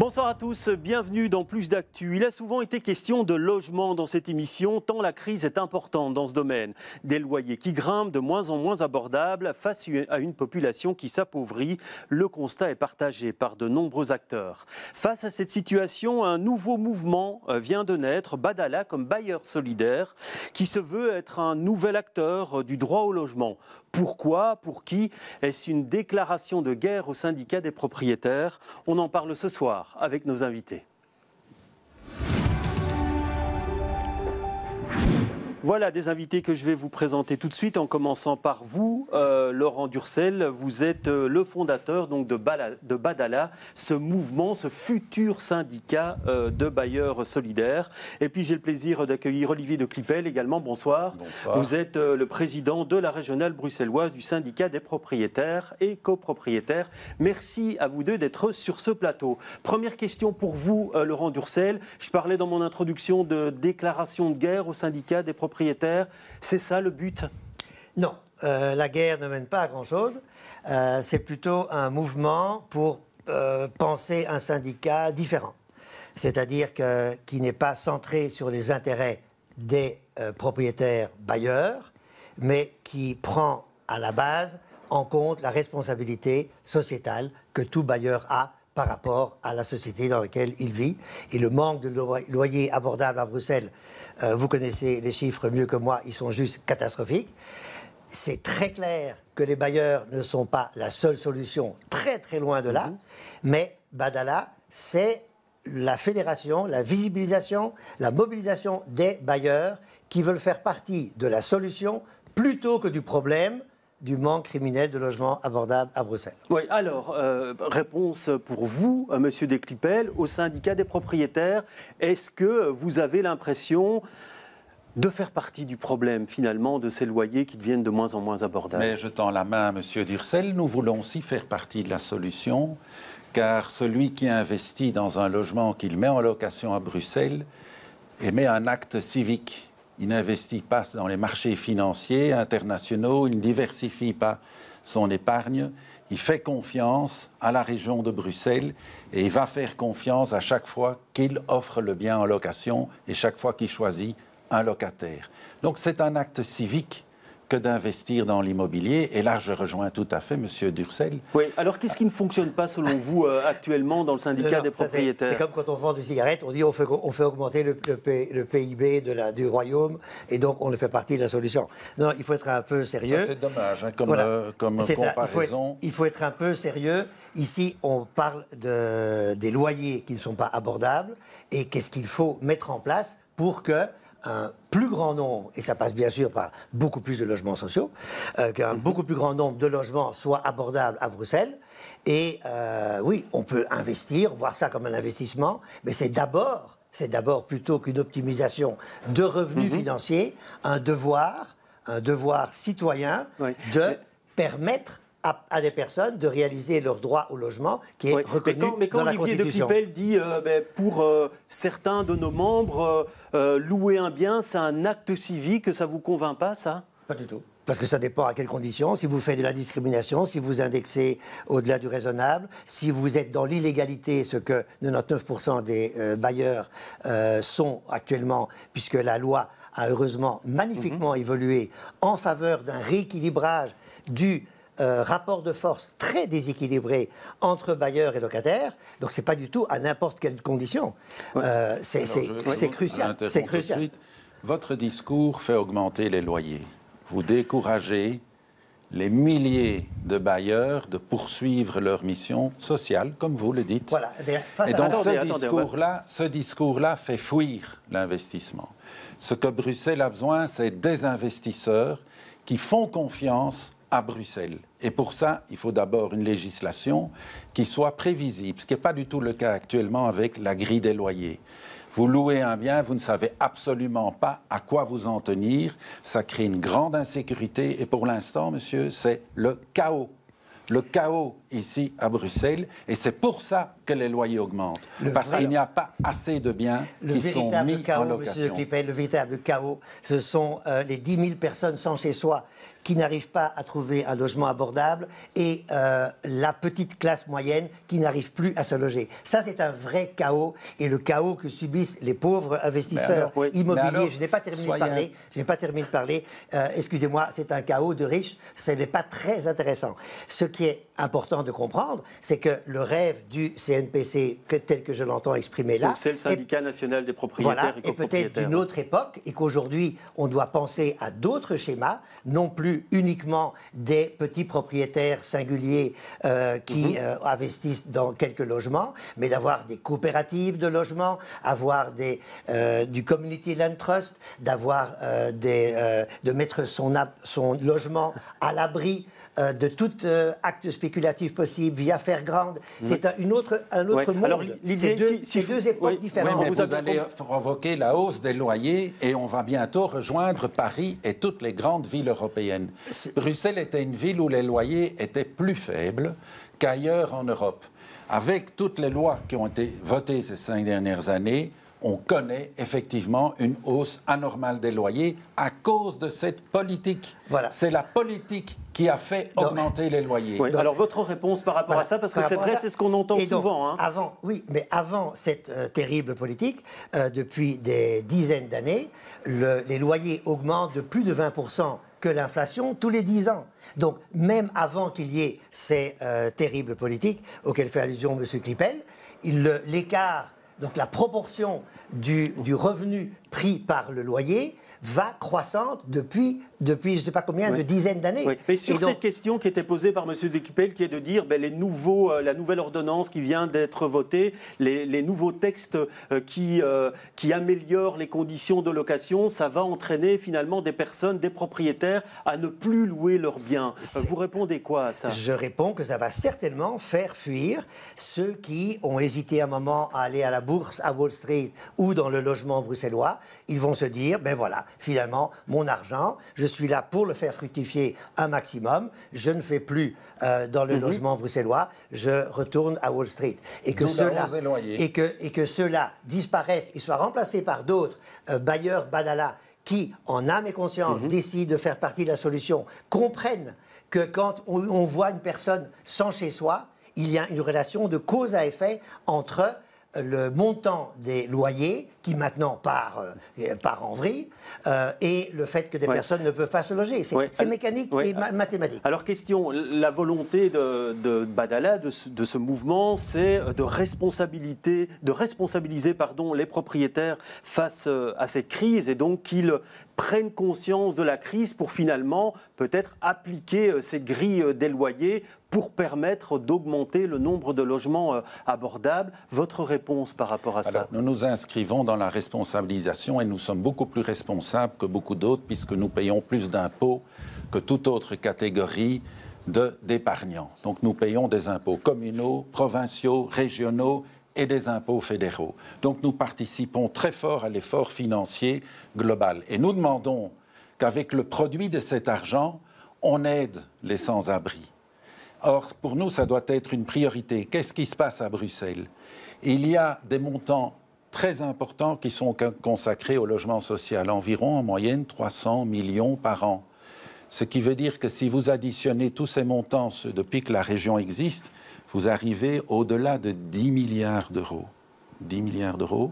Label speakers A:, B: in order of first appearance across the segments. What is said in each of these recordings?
A: Bonsoir à tous, bienvenue dans Plus d'Actu. Il a souvent été question de logement dans cette émission, tant la crise est importante dans ce domaine. Des loyers qui grimpent de moins en moins abordables face à une population qui s'appauvrit. Le constat est partagé par de nombreux acteurs. Face à cette situation, un nouveau mouvement vient de naître, Badala comme bailleur solidaire, qui se veut être un nouvel acteur du droit au logement. Pourquoi? Pour qui? Est-ce une déclaration de guerre au syndicat des propriétaires? On en parle ce soir avec nos invités. Voilà des invités que je vais vous présenter tout de suite, en commençant par vous, Laurent Durcel. Vous êtes le fondateur donc, de Badala, ce mouvement, ce futur syndicat de bailleurs solidaires. Et puis j'ai le plaisir d'accueillir Olivier de Clipel également. Bonsoir.
B: Bonsoir.
A: Vous êtes le président de la régionale bruxelloise du syndicat des propriétaires et copropriétaires. Merci à vous deux d'être sur ce plateau. Première question pour vous, Laurent Durcel. Je parlais dans mon introduction de déclaration de guerre au syndicat des propriétaires. C'est ça le but?
C: Non, la guerre ne mène pas à grand-chose. C'est plutôt un mouvement pour penser un syndicat différent. C'est-à-dire qui n'est pas centré sur les intérêts des propriétaires bailleurs, mais qui prend à la base en compte la responsabilité sociétale que tout bailleur a par rapport à la société dans laquelle il vit. Et le manque de loyers abordables à Bruxelles, vous connaissez les chiffres mieux que moi, ils sont juste catastrophiques. C'est très clair que les bailleurs ne sont pas la seule solution, très très loin de là, mais Badala, c'est la fédération, la visibilisation, la mobilisation des bailleurs qui veulent faire partie de la solution plutôt que du problème du manque criminel de logements abordables à Bruxelles.
A: Oui, alors, réponse pour vous, Monsieur Desclipel, au syndicat des propriétaires. Est-ce que vous avez l'impression de faire partie du problème, finalement, de ces loyers qui deviennent de moins en moins abordables?
B: Mais je tends la main à Monsieur Durcel, nous voulons aussi faire partie de la solution, car celui qui investit dans un logement qu'il met en location à Bruxelles émet un acte civique. Il n'investit pas dans les marchés financiers internationaux, il ne diversifie pas son épargne, il fait confiance à la région de Bruxelles et il va faire confiance à chaque fois qu'il offre le bien en location et chaque fois qu'il choisit un locataire. Donc c'est un acte civique que d'investir dans l'immobilier. Et là, je rejoins tout à fait M. Durcel.
A: Oui, alors qu'est-ce qui ne fonctionne pas, selon vous, actuellement dans le syndicat des propriétaires?
C: C'est comme quand on vend des cigarettes, on dit on fait augmenter le PIB du royaume, et donc on fait partie de la solution. Non, il faut être un peu sérieux.
B: Ça, c'est dommage, hein, comme comparaison.
C: Il faut être un peu sérieux. Ici, on parle des loyers qui ne sont pas abordables, et qu'est-ce qu'il faut mettre en place pour que un plus grand nombre, et ça passe bien sûr par beaucoup plus de logements sociaux, qu'un beaucoup plus grand nombre de logements soient abordables à Bruxelles. Et oui, on peut investir, voir ça comme un investissement, mais c'est d'abord plutôt qu'une optimisation de revenus financiers, un devoir citoyen de permettre à des personnes de réaliser leur droit au logement qui est reconnu dans la Constitution.
A: Olivier de Clipel dit pour certains de nos membres, louer un bien, c'est un acte civique, ça ne vous convainc pas, ça?
C: Pas du tout. Parce que ça dépend à quelles conditions, si vous faites de la discrimination, si vous indexez au-delà du raisonnable, si vous êtes dans l'illégalité, ce que 99% des bailleurs sont actuellement, puisque la loi a heureusement magnifiquement évolué en faveur d'un rééquilibrage du rapport de force très déséquilibré entre bailleurs et locataires. Donc ce n'est pas du tout à n'importe quelle condition. C'est crucial. C'est crucial.
B: Votre discours fait augmenter les loyers. Vous découragez les milliers de bailleurs de poursuivre leur mission sociale, comme vous le dites.
C: Voilà.
B: Et donc ce discours-là fait fuir l'investissement. Ce que Bruxelles a besoin, c'est des investisseurs qui font confiance à Bruxelles. Et pour ça, il faut d'abord une législation qui soit prévisible, ce qui n'est pas du tout le cas actuellement avec la grille des loyers. Vous louez un bien, vous ne savez absolument pas à quoi vous en tenir. Ça crée une grande insécurité. Et pour l'instant, monsieur, c'est le chaos. Le chaos ici à Bruxelles. Et c'est pour ça que les loyers augmentent. Parce qu'il n'y a pas assez de biens qui sont mis en location.
C: Monsieur Clipel, le véritable chaos, ce sont les 10 000 personnes sans chez soi qui n'arrivent pas à trouver un logement abordable et la petite classe moyenne qui n'arrive plus à se loger. Ça, c'est un vrai chaos et le chaos que subissent les pauvres investisseurs immobiliers. Je n'ai pas terminé de parler. Excusez-moi, c'est un chaos de riches. Ce n'est pas très intéressant. Ce qui est important de comprendre, c'est que le rêve du CNPC, tel que je l'entends exprimé là...
A: C'est le syndicat national des propriétaires et copropriétaires.
C: Et peut-être d'une autre époque, et qu'aujourd'hui, on doit penser à d'autres schémas, non plus uniquement des petits propriétaires singuliers qui investissent dans quelques logements, mais d'avoir des coopératives de logements, avoir du Community Land Trust, de mettre son logement à l'abri de tout acte spéculatif possible via Fairground. C'est un autre monde. Alors, c'est deux époques différentes.
B: Oui, mais vous allez provoquer la hausse des loyers et on va bientôt rejoindre Paris et toutes les grandes villes européennes. Bruxelles était une ville où les loyers étaient plus faibles qu'ailleurs en Europe. Avec toutes les lois qui ont été votées ces 5 dernières années, on connaît effectivement une hausse anormale des loyers à cause de cette politique. Voilà. C'est la politique qui a fait augmenter les loyers.
A: Oui, alors votre réponse par rapport à ça, parce que c'est vrai, c'est ce qu'on entend souvent.
C: Avant cette terrible politique, depuis des dizaines d'années, les loyers augmentent de plus de 20% que l'inflation tous les 10 ans. Donc, même avant qu'il y ait ces terribles politiques auxquelles fait allusion M. Clipel, l'écart, donc la proportion du revenu pris par le loyer va croissante depuis je ne sais pas combien de dizaines d'années.
A: Oui. Mais sur cette question qui était posée par M. de Clipel, qui est de dire la nouvelle ordonnance qui vient d'être votée, les nouveaux textes qui améliorent les conditions de location, ça va entraîner finalement des personnes, des propriétaires à ne plus louer leurs biens. Vous répondez quoi à ça?
C: Je réponds que ça va certainement faire fuir ceux qui ont hésité un moment à aller à la bourse à Wall Street ou dans le logement bruxellois. Ils vont se dire, ben voilà, finalement, mon argent, je suis là pour le faire fructifier un maximum, je ne fais plus dans le logement bruxellois, je retourne à Wall Street. Et que ceux-là disparaissent et soient remplacés par d'autres bailleurs badala qui, en âme et conscience, décident de faire partie de la solution, comprennent que quand on voit une personne sans chez soi, il y a une relation de cause à effet entre le montant des loyers, qui maintenant part en vrille, et le fait que des personnes ne peuvent pas se loger. C'est mécanique et mathématique.
A: Alors, question, la volonté de Badala, de ce mouvement, c'est de responsabiliser les propriétaires face à cette crise, et donc qu'ils prennent conscience de la crise pour finalement peut-être appliquer cette grille des loyers pour permettre d'augmenter le nombre de logements abordables. Votre réponse par rapport à ça?
B: Alors, nous nous inscrivons dans la responsabilisation et nous sommes beaucoup plus responsables que beaucoup d'autres puisque nous payons plus d'impôts que toute autre catégorie d'épargnants. Donc nous payons des impôts communaux, provinciaux, régionaux et des impôts fédéraux. Donc nous participons très fort à l'effort financier global. Et nous demandons qu'avec le produit de cet argent, on aide les sans-abri. Or, pour nous, ça doit être une priorité. Qu'est-ce qui se passe à Bruxelles? Il y a des montants très importants qui sont consacrés au logement social, environ en moyenne 300 millions par an. Ce qui veut dire que si vous additionnez tous ces montants depuis que la région existe, vous arrivez au-delà de 10 milliards d'euros. 10 milliards d'euros.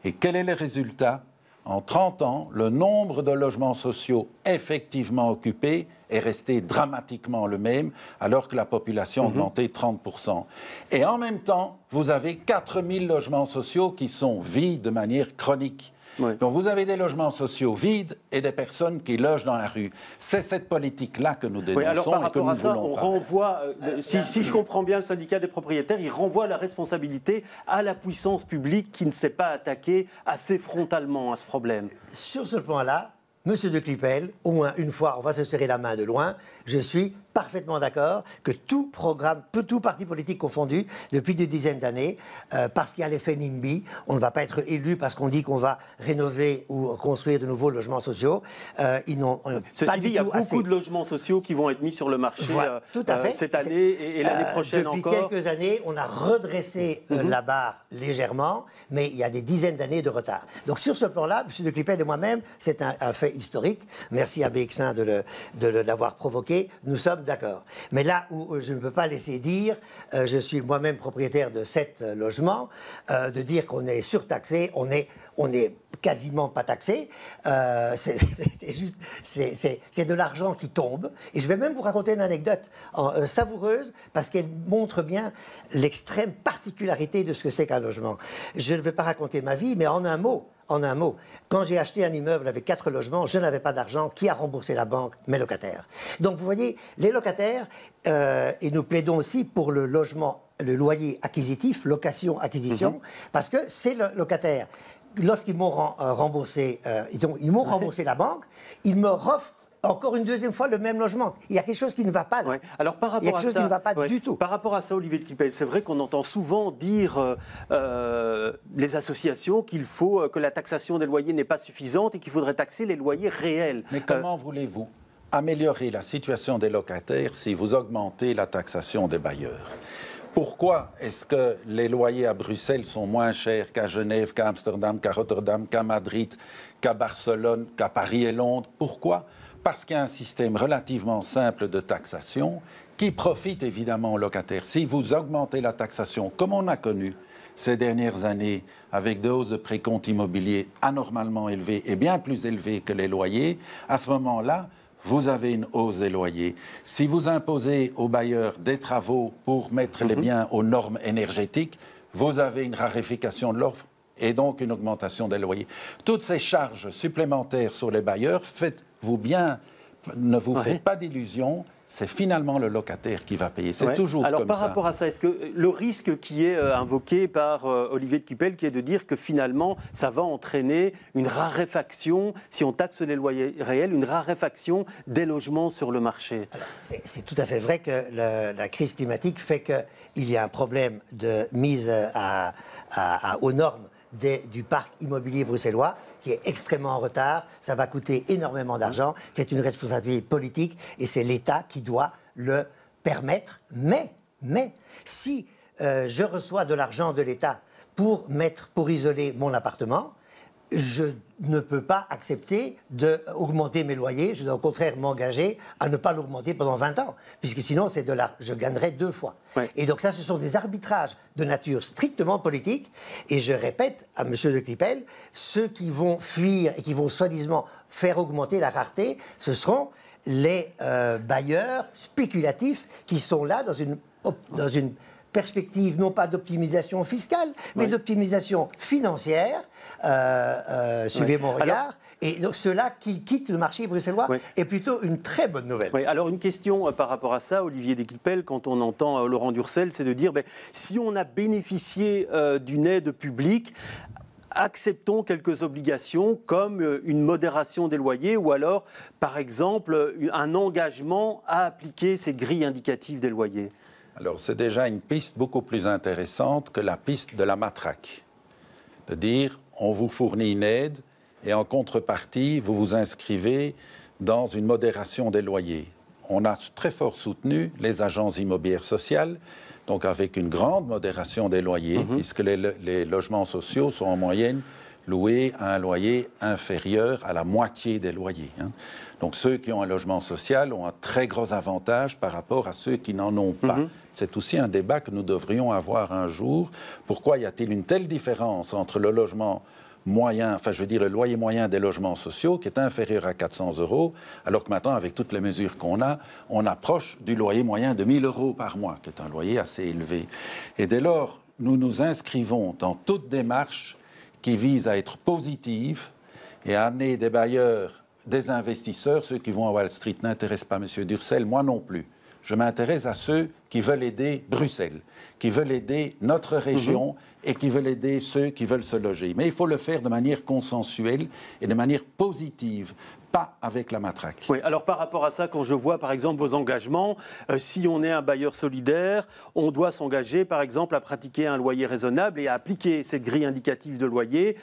B: Et quel est le résultat? En 30 ans, le nombre de logements sociaux effectivement occupés est resté dramatiquement le même, alors que la population a augmenté 30%. Et en même temps, vous avez 4000 logements sociaux qui sont vides de manière chronique. Oui. Donc vous avez des logements sociaux vides et des personnes qui logent dans la rue. C'est cette politique-là que nous dénonçons.
A: Oui, alors par
B: rapport
A: à ça,
B: on
A: renvoie, si je comprends bien le syndicat des propriétaires, il renvoie la responsabilité à la puissance publique qui ne s'est pas attaquée assez frontalement à ce problème.
C: Sur ce point-là, Monsieur de Clipel, au moins une fois, on va se serrer la main de loin, je suis parfaitement d'accord que tout programme, tout parti politique confondu, depuis des dizaines d'années, parce qu'il y a l'effet NIMBY, on ne va pas être élu parce qu'on dit qu'on va rénover ou construire de nouveaux logements sociaux. Ils n'ont pas
A: Ceci dit, il y a beaucoup
C: assez
A: de logements sociaux qui vont être mis sur le marché
C: tout à fait.
A: cette année et l'année prochaine
C: depuis
A: encore.
C: Depuis quelques années, on a redressé la barre légèrement, mais il y a des dizaines d'années de retard. Donc sur ce plan-là, M. de Clipel et moi-même, c'est un fait historique. Merci à BX1 de l'avoir provoqué. Nous sommes d'accord. Mais là où je ne peux pas laisser dire, je suis moi-même propriétaire de 7 logements, de dire qu'on est surtaxé, on est quasiment pas taxé. C'est de l'argent qui tombe. Et je vais même vous raconter une anecdote savoureuse parce qu'elle montre bien l'extrême particularité de ce que c'est qu'un logement. Je ne vais pas raconter ma vie, mais en un mot, quand j'ai acheté un immeuble avec 4 logements, je n'avais pas d'argent. Qui a remboursé la banque? Mes locataires. Donc vous voyez, les locataires, et nous plaidons aussi pour le logement, le loyer acquisitif, location-acquisition, parce que c'est le locataire. Lorsqu'ils m'ont remboursé, ils m'ont remboursé la banque, ils me offrent encore une deuxième fois le même logement. Il y a quelque chose qui ne va pas là.
A: Ouais. Alors, par rapport
C: il y a quelque chose qui ne va pas du tout.
A: Par rapport à ça, Olivier de Clipel, c'est vrai qu'on entend souvent dire les associations qu'il faut que la taxation des loyers n'est pas suffisante et qu'il faudrait taxer les loyers réels.
B: Mais comment voulez-vous améliorer la situation des locataires si vous augmentez la taxation des bailleurs? Pourquoi est-ce que les loyers à Bruxelles sont moins chers qu'à Genève, qu'à Amsterdam, qu'à Rotterdam, qu'à Madrid, qu'à Barcelone, qu'à Paris et Londres? Pourquoi? Parce qu'il y a un système relativement simple de taxation qui profite évidemment aux locataires. Si vous augmentez la taxation, comme on a connu ces dernières années, avec des hausses de précompte immobilier anormalement élevées et bien plus élevées que les loyers, à ce moment-là, vous avez une hausse des loyers. Si vous imposez aux bailleurs des travaux pour mettre les biens aux normes énergétiques, vous avez une raréfaction de l'offre et donc une augmentation des loyers. Toutes ces charges supplémentaires sur les bailleurs, faites-vous bien, ne vous faites pas d'illusions, c'est finalement le locataire qui va payer. C'est toujours comme ça.
A: Alors par rapport à ça, est-ce que le risque qui est invoqué par Olivier de Clipel, qui est de dire que finalement ça va entraîner une raréfaction, si on taxe les loyers réels, une raréfaction des logements sur le marché?
C: C'est tout à fait vrai que la crise climatique fait qu'il y a un problème de mise aux normes du parc immobilier bruxellois qui est extrêmement en retard. Ça va coûter énormément d'argent. C'est une responsabilité politique et c'est l'État qui doit le permettre. Mais si je reçois de l'argent de l'État pour isoler mon appartement, je ne peux pas accepter d'augmenter mes loyers. Je dois au contraire m'engager à ne pas l'augmenter pendant 20 ans, puisque sinon je gagnerais 2 fois. Ouais. Et donc ça, ce sont des arbitrages de nature strictement politique. Et je répète à M. de Clipel, ceux qui vont fuir et qui vont soi-disant faire augmenter la rareté, ce seront les bailleurs spéculatifs qui sont là dans une perspective non pas d'optimisation fiscale, mais d'optimisation financière, suivez mon regard, et donc ceux-là qui quittent le marché bruxellois est plutôt une très bonne nouvelle.
A: Oui. Alors une question par rapport à ça, Olivier de Clipel, quand on entend Laurent Durcel, c'est de dire, si on a bénéficié d'une aide publique, acceptons quelques obligations comme une modération des loyers ou alors, par exemple, un engagement à appliquer ces grilles indicatives des loyers.
B: Alors, c'est déjà une piste beaucoup plus intéressante que la piste de la matraque. De dire, on vous fournit une aide et en contrepartie, vous vous inscrivez dans une modération des loyers. On a très fort soutenu les agences immobilières sociales, donc avec une grande modération des loyers, puisque les logements sociaux sont en moyenne loués à un loyer inférieur à la moitié des loyers. Donc ceux qui ont un logement social ont un très gros avantage par rapport à ceux qui n'en ont pas. C'est aussi un débat que nous devrions avoir un jour. Pourquoi y a-t-il une telle différence entre le logement moyen, le loyer moyen des logements sociaux qui est inférieur à 400 €, alors que maintenant, avec toutes les mesures qu'on a, on approche du loyer moyen de 1 000 € par mois, qui est un loyer assez élevé. Et dès lors, nous nous inscrivons dans toute démarche qui vise à être positive et à amener des bailleurs, des investisseurs. Ceux qui vont à Wall Street n'intéressent pas M. Durcel, moi non plus. Je m'intéresse à ceux qui veulent aider Bruxelles, qui veulent aider notre région et qui veulent aider ceux qui veulent se loger. Mais il faut le faire de manière consensuelle et de manière positive, pas avec la matraque.
A: Oui, alors par rapport à ça, quand je vois par exemple vos engagements, si on est un bailleur solidaire, on doit s'engager par exemple à pratiquer un loyer raisonnable et à appliquer cette grille indicative de loyer.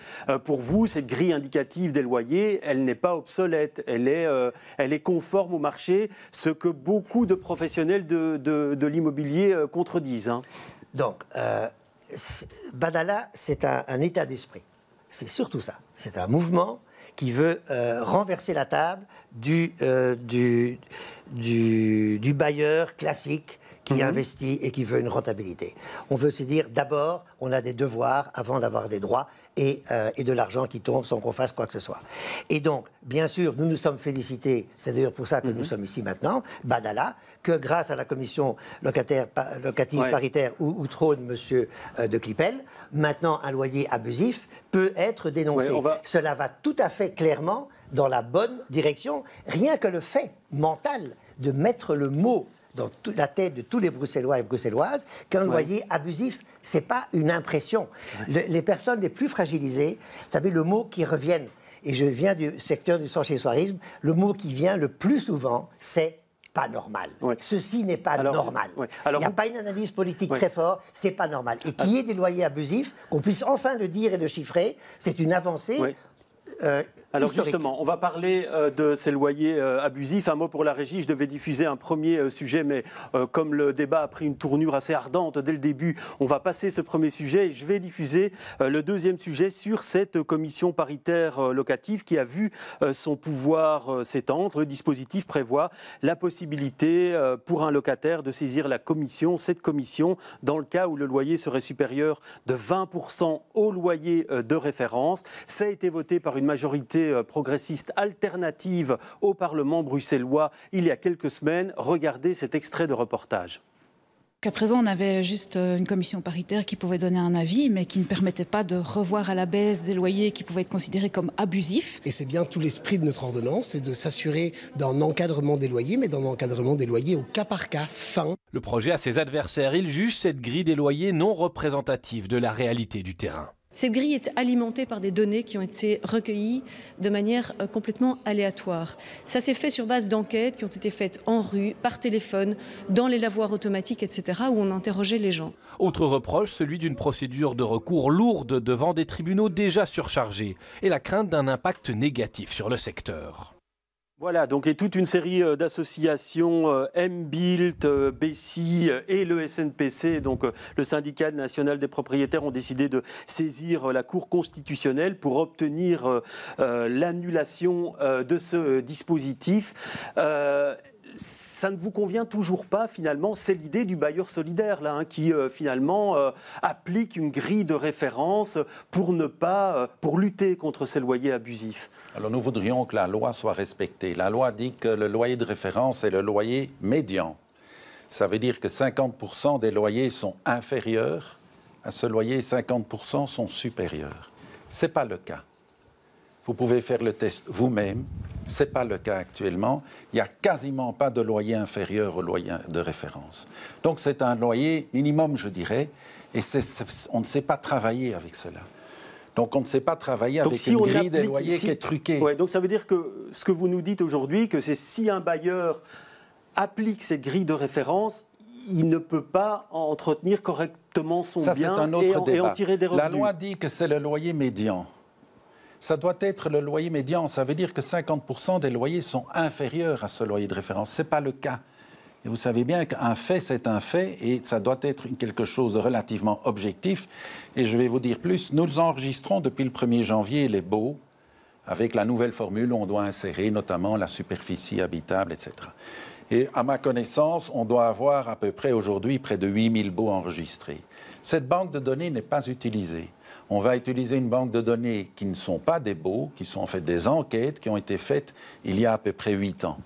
A: Pour vous, cette grille indicative des loyers, elle n'est pas obsolète, elle est conforme au marché, ce que beaucoup de professionnels de l'immobilier contredisent. Hein.
C: Donc, Badala, c'est un état d'esprit. C'est surtout ça. C'est un mouvement qui veut renverser la table du bailleur classique qui investit et qui veut une rentabilité. On veut se dire, d'abord, on a des devoirs avant d'avoir des droits et de l'argent qui tombe sans qu'on fasse quoi que ce soit. Et donc, bien sûr, nous nous sommes félicités, c'est d'ailleurs pour ça que nous sommes ici maintenant, Badala, que grâce à la commission locative paritaire où trône monsieur de Clipel, maintenant un loyer abusif peut être dénoncé. Cela va tout à fait clairement dans la bonne direction. Rien que le fait mental de mettre le mot dans la tête de tous les Bruxellois et Bruxelloises qu'un loyer abusif, ce n'est pas une impression. Les personnes les plus fragilisées, vous savez, le mot qui revient, et je viens du secteur du sans-chez-soirisme, le mot qui vient le plus souvent, c'est pas normal. Ceci n'est pas normal. Il n'y a pas une analyse politique très forte, c'est pas normal. Et qu'il y ait des loyers abusifs, qu'on puisse enfin le dire et le chiffrer, c'est une avancée.
A: Alors
C: historique.
A: justement, on va parler de ces loyers abusifs. Un mot pour la régie, je devais diffuser un premier sujet, mais comme le débat a pris une tournure assez ardente dès le début, on va passer ce premier sujet et je vais diffuser le deuxième sujet sur cette commission paritaire locative qui a vu son pouvoir s'étendre. Le dispositif prévoit la possibilité pour un locataire de saisir cette commission, dans le cas où le loyer serait supérieur de 20% au loyer de référence. Ça a été voté par une majorité progressiste alternative au Parlement bruxellois il y a quelques semaines. Regardez cet extrait de reportage.
D: Qu'à présent, on avait juste une commission paritaire qui pouvait donner un avis, mais qui ne permettait pas de revoir à la baisse des loyers qui pouvaient être considérés comme abusifs.
E: Et c'est bien tout l'esprit de notre ordonnance, c'est de s'assurer d'un encadrement des loyers, mais d'un encadrement des loyers au cas par cas, fin.
F: Le projet a ses adversaires. Il juge cette grille des loyers non représentative de la réalité du terrain.
G: Cette grille est alimentée par des données qui ont été recueillies de manière complètement aléatoire. Ça s'est fait sur base d'enquêtes qui ont été faites en rue, par téléphone, dans les lavoirs automatiques, etc., où on interrogeait les gens.
F: Autre reproche, celui d'une procédure de recours lourde devant des tribunaux déjà surchargés et la crainte d'un impact négatif sur le secteur.
A: Voilà, donc et toute une série d'associations, MBuild, BESI et le SNPC, donc le syndicat national des propriétaires, ont décidé de saisir la Cour constitutionnelle pour obtenir l'annulation de ce dispositif. Ça ne vous convient toujours pas, finalement, c'est l'idée du bailleur solidaire, là, qui finalement applique une grille de référence pour lutter contre ces loyers abusifs.
B: Alors nous voudrions que la loi soit respectée. La loi dit que le loyer de référence est le loyer médian. Ça veut dire que 50% des loyers sont inférieurs à ce loyer, 50% sont supérieurs. Ce n'est pas le cas. Vous pouvez faire le test vous-même. Ce n'est pas le cas actuellement. Il n'y a quasiment pas de loyer inférieur au loyer de référence. Donc c'est un loyer minimum, je dirais, et on ne sait pas travailler avec cela. Donc on ne sait pas travailler avec une grille des loyers qui est truquée.
A: Ouais, donc ça veut dire que ce que vous nous dites aujourd'hui, que c'est si un bailleur applique cette grille de référence, il ne peut pas entretenir correctement son bien et en tirer des revenus.
B: La loi dit que c'est le loyer médian. Ça doit être le loyer médian. Ça veut dire que 50% des loyers sont inférieurs à ce loyer de référence. Ce n'est pas le cas. Et vous savez bien qu'un fait, c'est un fait, et ça doit être quelque chose de relativement objectif. Et je vais vous dire plus, nous enregistrons depuis le 1er janvier les baux, avec la nouvelle formule où on doit insérer notamment la superficie habitable, etc. Et à ma connaissance, on doit avoir à peu près aujourd'hui près de 8000 baux enregistrés. Cette banque de données n'est pas utilisée. On va utiliser une banque de données qui ne sont pas des baux, qui sont en fait des enquêtes qui ont été faites il y a à peu près 8 ans.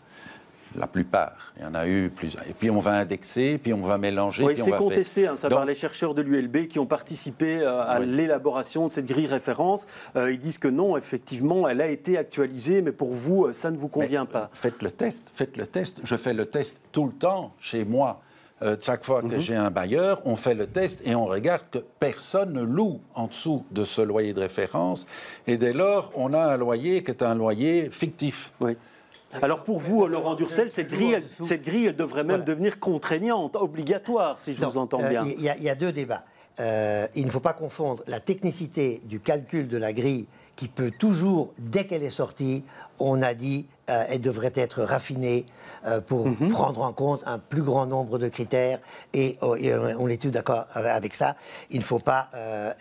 B: La plupart. Il y en a eu plusieurs. Et puis on va indexer, puis on va mélanger.
A: Oui, c'est contesté, ça, par les chercheurs de l'ULB qui ont participé à l'élaboration de cette grille référence. Ils disent que non, effectivement, elle a été actualisée, mais pour vous, ça ne vous convient pas.
B: Faites le test, faites le test. Je fais le test tout le temps chez moi. chaque fois que j'ai un bailleur, on fait le test et on regarde que personne ne loue en dessous de ce loyer de référence. Et dès lors, on a un loyer qui est un loyer fictif.
A: Oui. Alors pour vous, Laurent Durcel, cette grille, elle devrait même devenir contraignante, obligatoire, si je vous entends bien.
C: Il y a deux débats. Il ne faut pas confondre la technicité du calcul de la grille qui peut toujours, dès qu'elle est sortie, on a dit elle devrait être raffinée pour prendre en compte un plus grand nombre de critères et on est tous d'accord avec ça. Il ne faut pas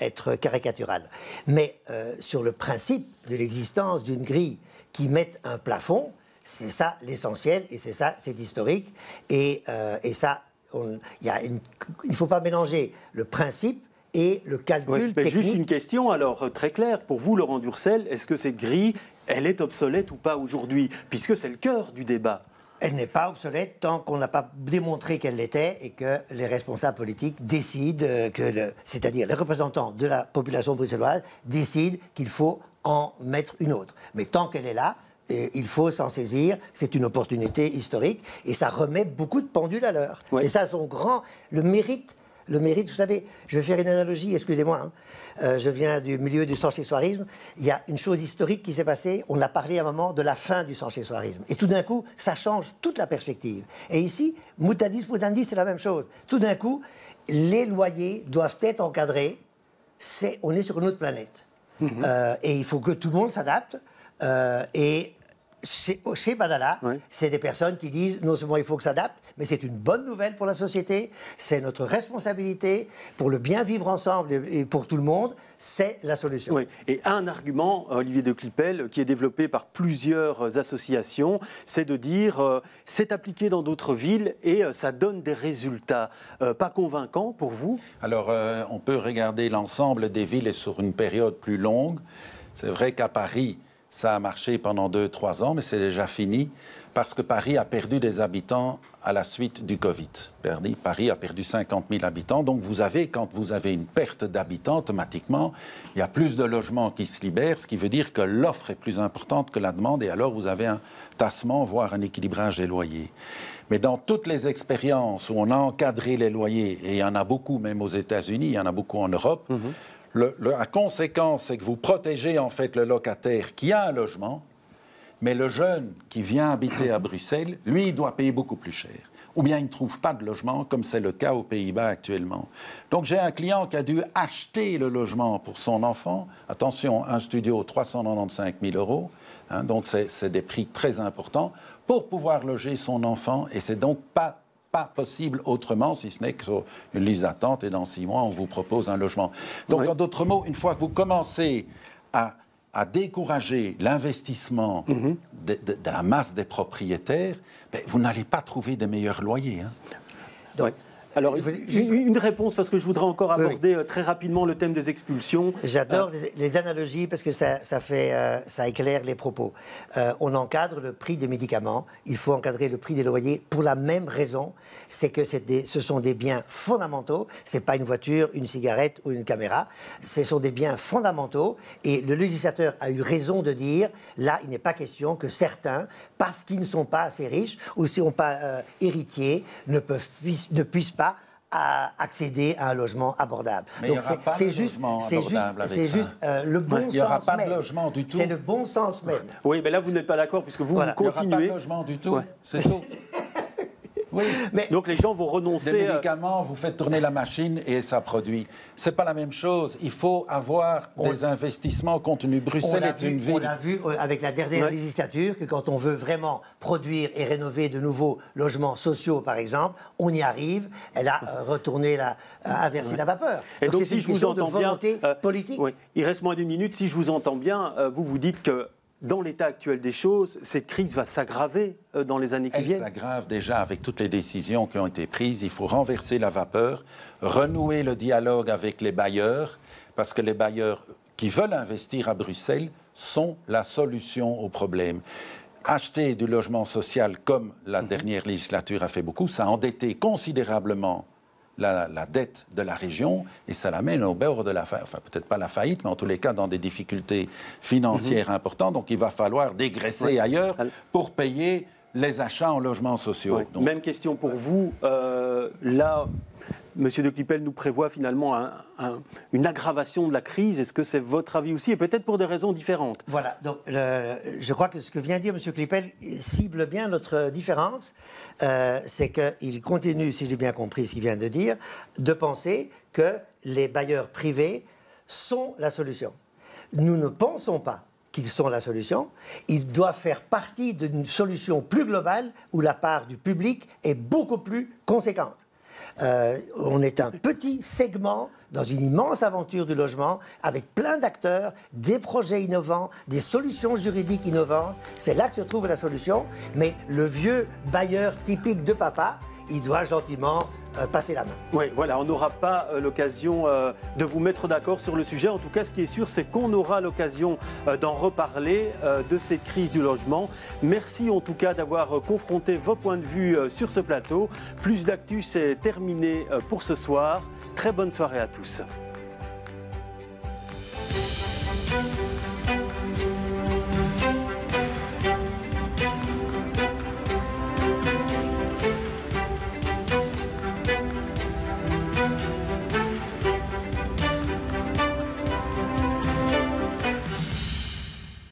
C: être caricatural. Mais sur le principe de l'existence d'une grille qui mette un plafond, c'est ça l'essentiel et c'est ça, c'est historique et ça, il ne faut pas mélanger le principe et le calcul technique.
A: Juste une question, alors, très claire. Pour vous, Laurent Durcel, est-ce que cette grille, elle est obsolète ou pas aujourd'hui? Puisque c'est le cœur du débat.
C: Elle n'est pas obsolète tant qu'on n'a pas démontré qu'elle l'était et que les responsables politiques décident, c'est-à-dire les représentants de la population bruxelloise décident qu'il faut en mettre une autre. Mais tant qu'elle est là, il faut s'en saisir, c'est une opportunité historique et ça remet beaucoup de pendules à l'heure. C'est ça son grand... Le mérite, vous savez, je vais faire une analogie, excusez-moi, je viens du milieu du sans-chez-soirisme, il y a une chose historique qui s'est passée, on a parlé à un moment de la fin du sans-chez-soirisme, et tout d'un coup, ça change toute la perspective. Et ici, mutandis, c'est la même chose. Tout d'un coup, les loyers doivent être encadrés, on est sur une autre planète. Et il faut que tout le monde s'adapte, et... Chez Badala, c'est des personnes qui disent non seulement il faut que ça s'adapte, mais c'est une bonne nouvelle pour la société, c'est notre responsabilité pour le bien vivre ensemble et pour tout le monde, c'est la solution.
A: Oui. Et un argument, Olivier de Clipel, qui est développé par plusieurs associations, c'est de dire c'est appliqué dans d'autres villes et ça donne des résultats. Pas convaincants pour vous?
B: Alors, on peut regarder l'ensemble des villes et sur une période plus longue. C'est vrai qu'à Paris, ça a marché pendant 2-3 ans, mais c'est déjà fini, parce que Paris a perdu des habitants à la suite du Covid. Paris a perdu 50 000 habitants, donc quand vous avez une perte d'habitants, automatiquement, il y a plus de logements qui se libèrent, ce qui veut dire que l'offre est plus importante que la demande, et alors vous avez un tassement, voire un équilibrage des loyers. Mais dans toutes les expériences où on a encadré les loyers, et il y en a beaucoup même aux États-Unis, il y en a beaucoup en Europe, la conséquence, c'est que vous protégez en fait le locataire qui a un logement, mais le jeune qui vient habiter à Bruxelles, lui, il doit payer beaucoup plus cher. Ou bien il ne trouve pas de logement, comme c'est le cas aux Pays-Bas actuellement. Donc j'ai un client qui a dû acheter le logement pour son enfant. Attention, un studio, 395 000 €. Hein, donc c'est des prix très importants pour pouvoir loger son enfant. Et c'est donc pas possible autrement, si ce n'est que sur une liste d'attente et dans 6 mois, on vous propose un logement. Donc, en d'autres mots, une fois que vous commencez à décourager l'investissement de la masse des propriétaires, vous n'allez pas trouver des meilleurs loyers.
A: Donc, alors, une réponse, parce que je voudrais encore aborder très rapidement le thème des expulsions.
C: J'adore les analogies, parce que ça éclaire les propos. On encadre le prix des médicaments, il faut encadrer le prix des loyers pour la même raison, c'est que ce sont des biens fondamentaux, c'est pas une voiture, une cigarette ou une caméra, ce sont des biens fondamentaux, et le législateur a eu raison de dire, là, il n'est pas question que certains, parce qu'ils ne sont pas assez riches, ou ne sont pas héritiers, ne puissent pas à accéder à un logement abordable.
B: Mais il n'y aura pas de logement abordable avec ça.
C: C'est juste le bon sens même.
B: Il n'y aura pas de logement du tout.
C: C'est le bon sens même.
A: Oui, mais là, vous n'êtes pas d'accord, puisque vous continuez.
B: Il n'y aura pas de logement du tout, c'est tout. Oui.
A: Donc les gens vont renoncer...
B: Des médicaments, vous faites tourner la machine et ça produit. C'est pas la même chose. Il faut avoir des investissements contenus. Bruxelles est une ville...
C: On a vu avec la dernière législature que quand on veut vraiment produire et rénover de nouveaux logements sociaux, par exemple, on y arrive. Elle a retourné inversé la vapeur.
A: Et donc si je vous entends bien...
C: politique.
A: Il reste moins d'une minute. Si je vous entends bien, vous dites que dans l'état actuel des choses, cette crise va s'aggraver dans les années qui viennent.
B: Elle s'aggrave déjà avec toutes les décisions qui ont été prises. Il faut renverser la vapeur, renouer le dialogue avec les bailleurs, parce que les bailleurs qui veulent investir à Bruxelles sont la solution au problème. Acheter du logement social, comme la dernière législature a fait beaucoup, ça a endetté considérablement la dette de la région, et ça l'amène au bord de la faillite, enfin peut-être pas la faillite, mais en tous les cas dans des difficultés financières importantes. Donc il va falloir dégraisser ailleurs pour payer les achats en logements sociaux.
A: Ouais.
B: Donc,
A: même question pour vous. Là, M. de Clipel nous prévoit finalement une aggravation de la crise. Est-ce que c'est votre avis aussi, et peut-être pour des raisons différentes?
C: Voilà, donc je crois que ce que vient de dire M. Clipel cible bien notre différence. C'est qu'il continue, si j'ai bien compris ce qu'il vient de dire, de penser que les bailleurs privés sont la solution. Nous ne pensons pas qu'ils sont la solution. Ils doivent faire partie d'une solution plus globale où la part du public est beaucoup plus conséquente. On est un petit segment dans une immense aventure du logement avec plein d'acteurs, des projets innovants, des solutions juridiques innovantes. C'est là que se trouve la solution. Mais le vieux bailleur typique de papa, il doit gentiment passer la main.
A: Oui, voilà, on n'aura pas l'occasion de vous mettre d'accord sur le sujet. En tout cas, ce qui est sûr, c'est qu'on aura l'occasion d'en reparler de cette crise du logement. Merci en tout cas d'avoir confronté vos points de vue sur ce plateau. Plus d'actu, c'est terminé pour ce soir. Très bonne soirée à tous.